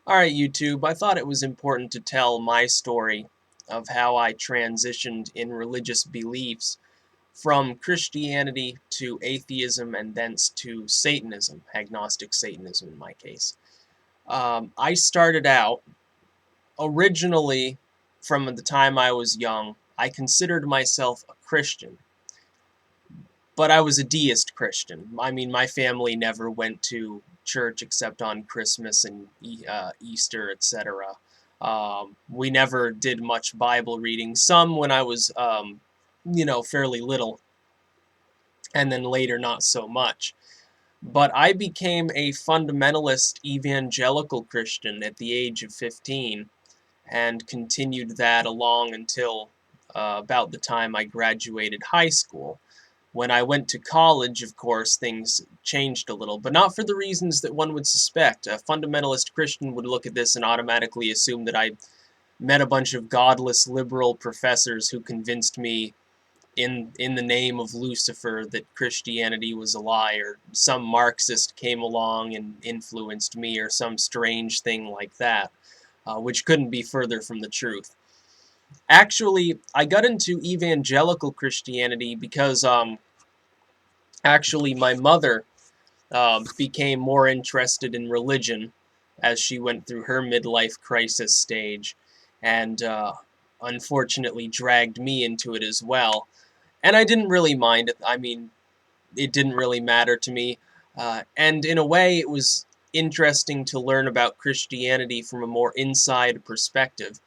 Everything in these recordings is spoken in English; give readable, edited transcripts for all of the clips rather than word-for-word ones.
Alright, YouTube, I thought it was important to tell my story of how I transitioned in religious beliefs from Christianity to atheism and thence to Satanism, agnostic Satanism in my case. I started out, originally, from the time I was young, I considered myself a Christian, but I was a deist Christian. I mean, my family never went to church except on Christmas and Easter, etc. We never did much Bible reading. Some when I was, fairly little, and then later not so much. But I became a fundamentalist evangelical Christian at the age of 15 and continued that along until about the time I graduated high school. When I went to college, of course, things changed a little, but not for the reasons that one would suspect. A fundamentalist Christian would look at this and automatically assume that I met a bunch of godless liberal professors who convinced me in the name of Lucifer that Christianity was a lie, or some Marxist came along and influenced me, or some strange thing like that, which couldn't be further from the truth. Actually, I got into evangelical Christianity because actually my mother became more interested in religion as she went through her midlife crisis stage, and unfortunately dragged me into it as well. And I didn't really mind it. I mean, it didn't really matter to me. And in a way, it was interesting to learn about Christianity from a more inside perspective.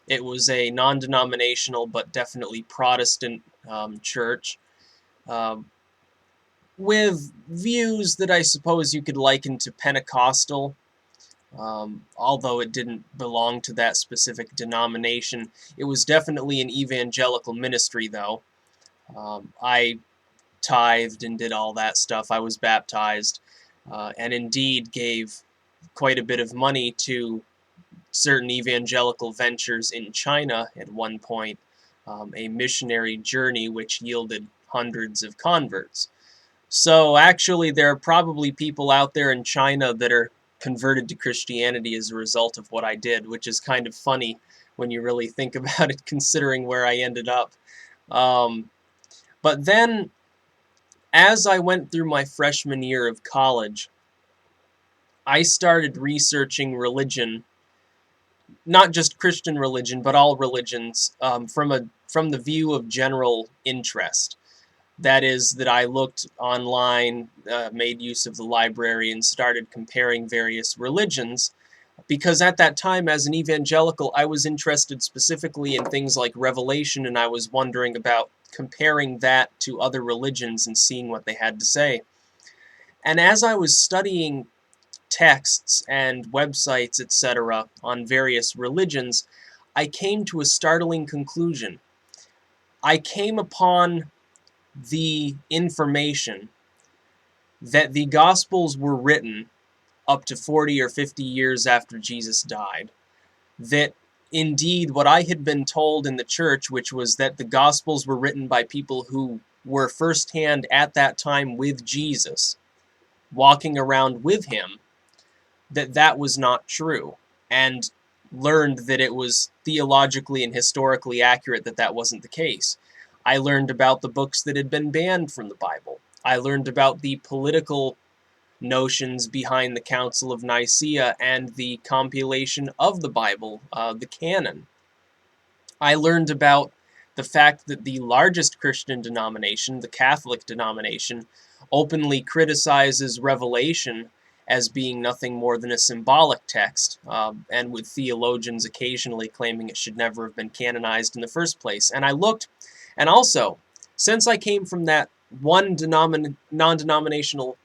It was a non-denominational but definitely Protestant church, um, with views that I suppose you could liken to Pentecostal, although it didn't belong to that specific denomination. It was definitely an evangelical ministry, though. I tithed and did all that stuff. I was baptized, and indeed gave quite a bit of money to certain evangelical ventures in China at one point, a missionary journey which yielded hundreds of converts. So actually, there are probably people out there in China that are converted to Christianity as a result of what I did, which is kind of funny when you really think about it, considering where I ended up. Um, but then, as I went through my freshman year of college, I started researching religion, not just Christian religion, but all religions, from the view of general interest. That is, that I looked online, made use of the library, and started comparing various religions. Because at that time, as an evangelical, I was interested specifically in things like Revelation, and I was wondering about comparing that to other religions and seeing what they had to say. And as I was studying texts and websites, etc., on various religions, I came to a startling conclusion. I came upon the information that the Gospels were written up to 40 or 50 years after Jesus died. That indeed what I had been told in the church, which was that the Gospels were written by people who were firsthand at that time with Jesus, walking around with him, that that was not true, and learned that it was theologically and historically accurate that that wasn't the case. I learned about the books that had been banned from the Bible. I learned about the political notions behind the Council of Nicaea and the compilation of the Bible, the canon. I learned about the fact that the largest Christian denomination, the Catholic denomination, openly criticizes Revelation as being nothing more than a symbolic text, and with theologians occasionally claiming it should never have been canonized in the first place. And I looked, and also, since I came from that one non-denominational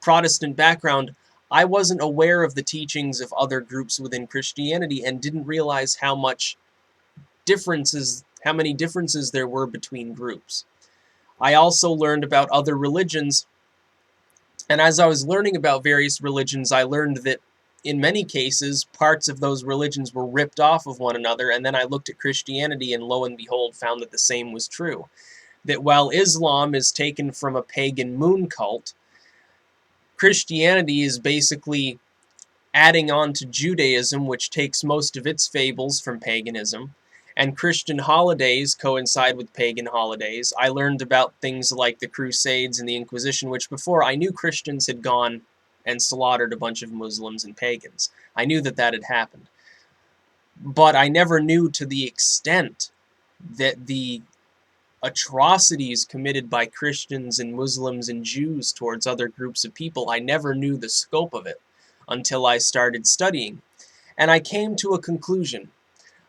Protestant background, I wasn't aware of the teachings of other groups within Christianity and didn't realize how many differences there were between groups. I also learned about other religions, and as I was learning about various religions, I learned that in many cases, parts of those religions were ripped off of one another, and then I looked at Christianity and lo and behold found that the same was true. That while Islam is taken from a pagan moon cult, Christianity is basically adding on to Judaism, which takes most of its fables from paganism, and Christian holidays coincide with pagan holidays. I learned about things like the Crusades and the Inquisition, which before I knew Christians had gone and slaughtered a bunch of Muslims and pagans. I knew that that had happened. But I never knew to the extent that the atrocities committed by Christians and Muslims and Jews towards other groups of people, I never knew the scope of it until I started studying. And I came to a conclusion.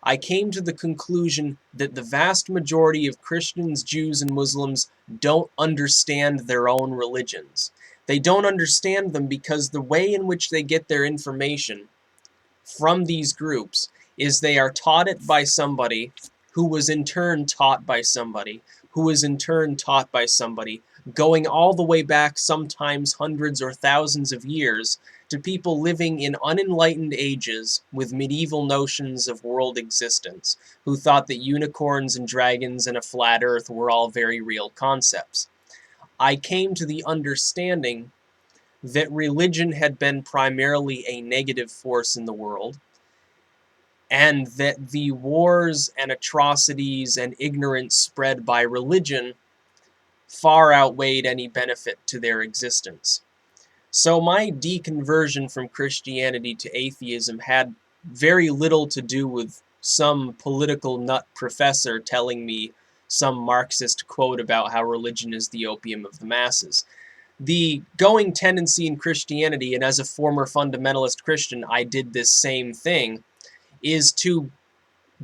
I came to the conclusion that the vast majority of Christians, Jews, and Muslims don't understand their own religions. They don't understand them because the way in which they get their information from these groups is they are taught it by somebody who was in turn taught by somebody who was in turn taught by somebody, going all the way back sometimes hundreds or thousands of years to people living in unenlightened ages with medieval notions of world existence, who thought that unicorns and dragons and a flat earth were all very real concepts. I came to the understanding that religion had been primarily a negative force in the world, and that the wars and atrocities and ignorance spread by religion far outweighed any benefit to their existence. So my deconversion from Christianity to atheism had very little to do with some political nut professor telling me some Marxist quote about how religion is the opium of the masses. The going tendency in Christianity, and as a former fundamentalist Christian, I did this same thing, is to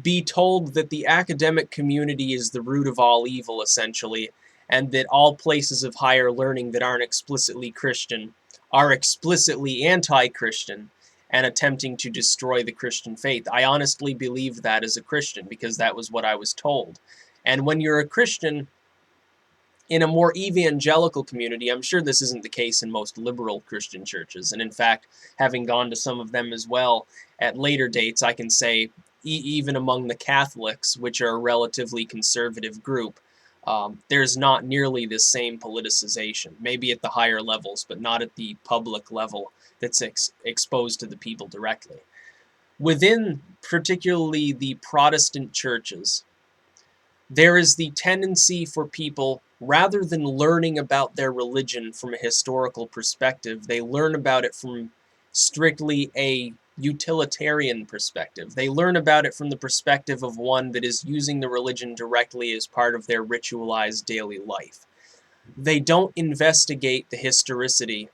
be told that the academic community is the root of all evil, essentially, and that all places of higher learning that aren't explicitly Christian are explicitly anti-Christian and attempting to destroy the Christian faith. I honestly believed that as a Christian because that was what I was told. And when you're a Christian in a more evangelical community, I'm sure this isn't the case in most liberal Christian churches, and in fact, having gone to some of them as well at later dates, I can say even among the Catholics, which are a relatively conservative group, there's not nearly the same politicization, maybe at the higher levels, but not at the public level that's exposed to the people directly. Within particularly the Protestant churches, there is the tendency for people, rather than learning about their religion from a historical perspective, they learn about it from strictly a utilitarian perspective. They learn about it from the perspective of one that is using the religion directly as part of their ritualized daily life. They don't investigate the historicity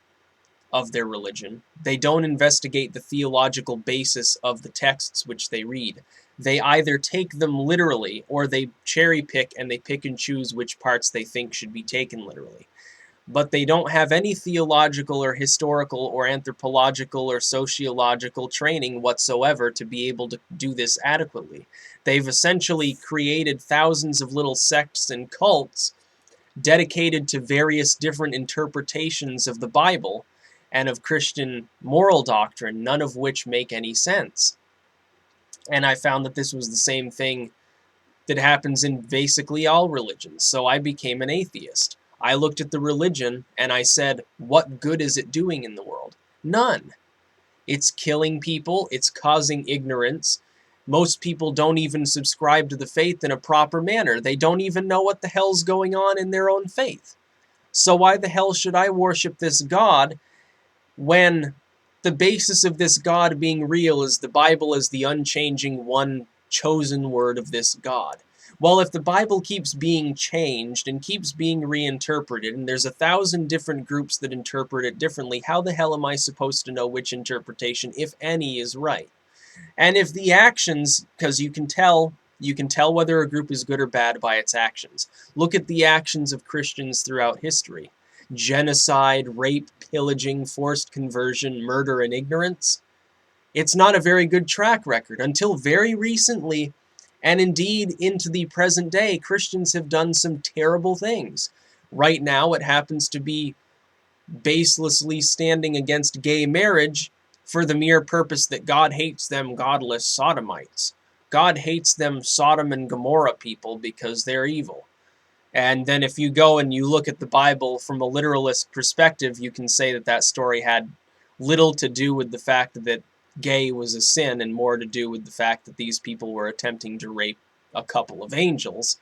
of their religion. They don't investigate the theological basis of the texts which they read. They either take them literally or they cherry pick and they pick and choose which parts they think should be taken literally. But they don't have any theological or historical or anthropological or sociological training whatsoever to be able to do this adequately. They've essentially created thousands of little sects and cults dedicated to various different interpretations of the Bible and of Christian moral doctrine, none of which make any sense. And I found that this was the same thing that happens in basically all religions. So I became an atheist. I looked at the religion and I said, what good is it doing in the world? None. It's killing people. It's causing ignorance. Most people don't even subscribe to the faith in a proper manner. They don't even know what the hell's going on in their own faith. So why the hell should I worship this God when the basis of this God being real is the Bible as the unchanging one chosen word of this God? Well, if the Bible keeps being changed and keeps being reinterpreted, and there's 1,000 different groups that interpret it differently, how the hell am I supposed to know which interpretation, if any, is right? And if the actions, because you can tell whether a group is good or bad by its actions. Look at the actions of Christians throughout history. Genocide, rape, pillaging, forced conversion, murder, and ignorance. It's not a very good track record. Until very recently, and indeed into the present day, Christians have done some terrible things. Right now, it happens to be baselessly standing against gay marriage for the mere purpose that God hates them godless sodomites. God hates them Sodom and Gomorrah people because they're evil. And then if you go and you look at the Bible from a literalist perspective, you can say that that story had little to do with the fact that gay was a sin and more to do with the fact that these people were attempting to rape a couple of angels.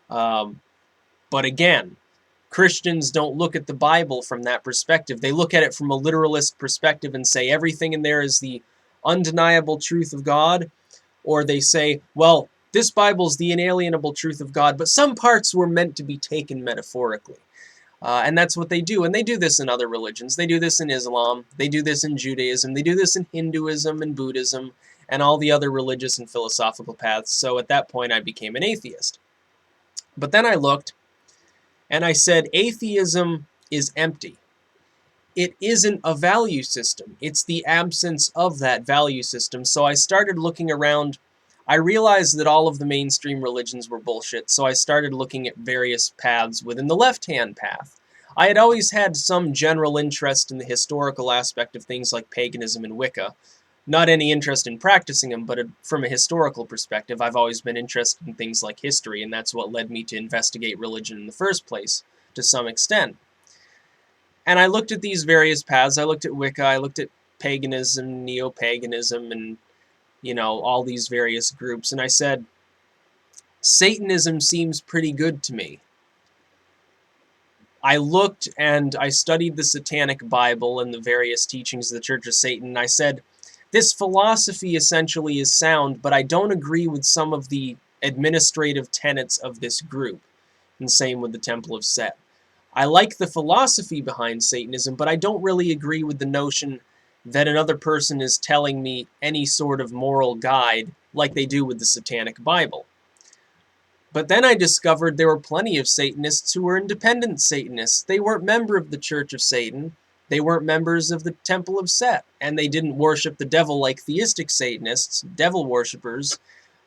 But again, Christians don't look at the Bible from that perspective. They look at it from a literalist perspective and say everything in there is the undeniable truth of God, or they say, well, this Bible's the inalienable truth of God, but some parts were meant to be taken metaphorically. And that's what they do. And they do this in other religions. They do this in Islam. They do this in Judaism. They do this in Hinduism and Buddhism and all the other religious and philosophical paths. So at that point, I became an atheist. But then I looked and I said, atheism is empty. It isn't a value system. It's the absence of that value system. So I started looking around. I realized that all of the mainstream religions were bullshit, so I started looking at various paths within the left-hand path. I had always had some general interest in the historical aspect of things like paganism and Wicca. Not any interest in practicing them, but from a historical perspective, I've always been interested in things like history, and that's what led me to investigate religion in the first place, to some extent. And I looked at these various paths. I looked at Wicca, I looked at paganism, neo-paganism, and all these various groups, and I said, Satanism seems pretty good to me. I looked and I studied the Satanic Bible and the various teachings of the Church of Satan, and I said, this philosophy essentially is sound, but I don't agree with some of the administrative tenets of this group, and same with the Temple of Set. I like the philosophy behind Satanism, but I don't really agree with the notion that another person is telling me any sort of moral guide like they do with the Satanic Bible. But then I discovered there were plenty of Satanists who were independent Satanists. They weren't members of the Church of Satan. They weren't members of the Temple of Set. And they didn't worship the devil like theistic Satanists, devil worshippers.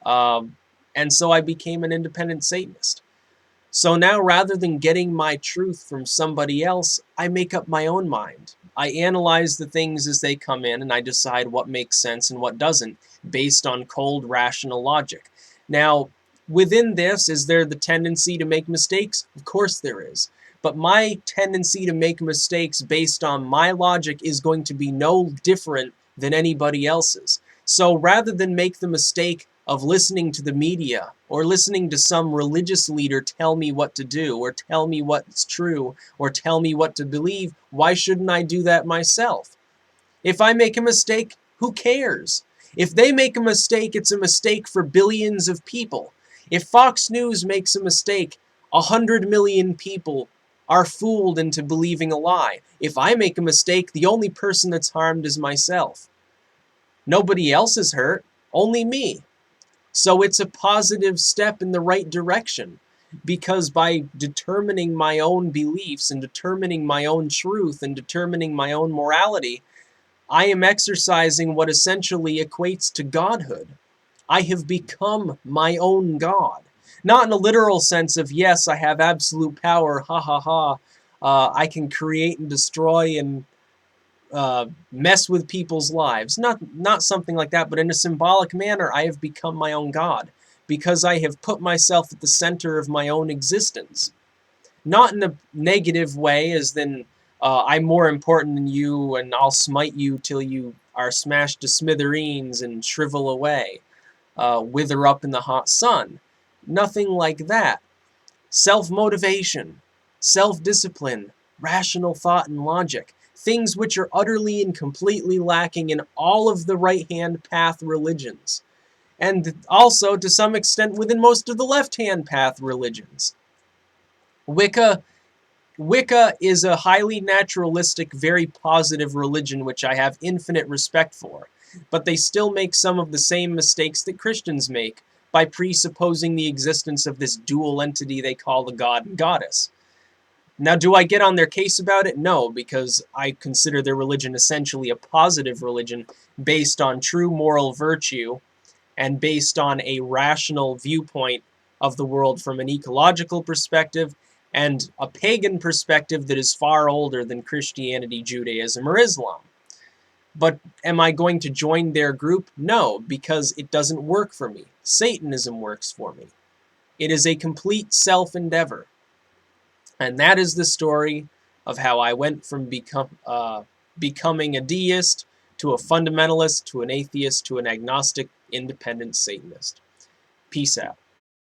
And so I became an independent Satanist. So now, rather than getting my truth from somebody else, I make up my own mind. I analyze the things as they come in, and I decide what makes sense and what doesn't, based on cold, rational logic. Now, within this, is there the tendency to make mistakes? Of course there is. But my tendency to make mistakes based on my logic is going to be no different than anybody else's. So rather than make the mistake of listening to the media or listening to some religious leader tell me what to do or tell me what's true or tell me what to believe, why shouldn't I do that myself? If I make a mistake, who cares? If they make a mistake, it's a mistake for billions of people. If Fox News makes a mistake, 100 million people are fooled into believing a lie. If I make a mistake, the only person that's harmed is myself. Nobody else is hurt, only me. So it's a positive step in the right direction, because by determining my own beliefs and determining my own truth and determining my own morality, I am exercising what essentially equates to godhood. I have become my own God. Not in a literal sense of, yes, I have absolute power, ha ha ha, I can create and destroy and mess with people's lives. Not something like that, but in a symbolic manner, I have become my own God, because I have put myself at the center of my own existence. Not in a negative way, as in, I'm more important than you, and I'll smite you till you are smashed to smithereens and shrivel away, wither up in the hot sun. Nothing like that. Self-motivation, self-discipline, rational thought and logic, things which are utterly and completely lacking in all of the right-hand path religions, and also to some extent within most of the left-hand path religions. Wicca is a highly naturalistic, very positive religion which I have infinite respect for, but they still make some of the same mistakes that Christians make by presupposing the existence of this dual entity they call the God and Goddess. Now, do I get on their case about it? No, because I consider their religion essentially a positive religion based on true moral virtue and based on a rational viewpoint of the world from an ecological perspective and a pagan perspective that is far older than Christianity, Judaism, or Islam. But am I going to join their group? No, because it doesn't work for me. Satanism works for me. It is a complete self-endeavor. And that is the story of how I went from becoming a deist, to a fundamentalist, to an atheist, to an agnostic, independent Satanist. Peace out.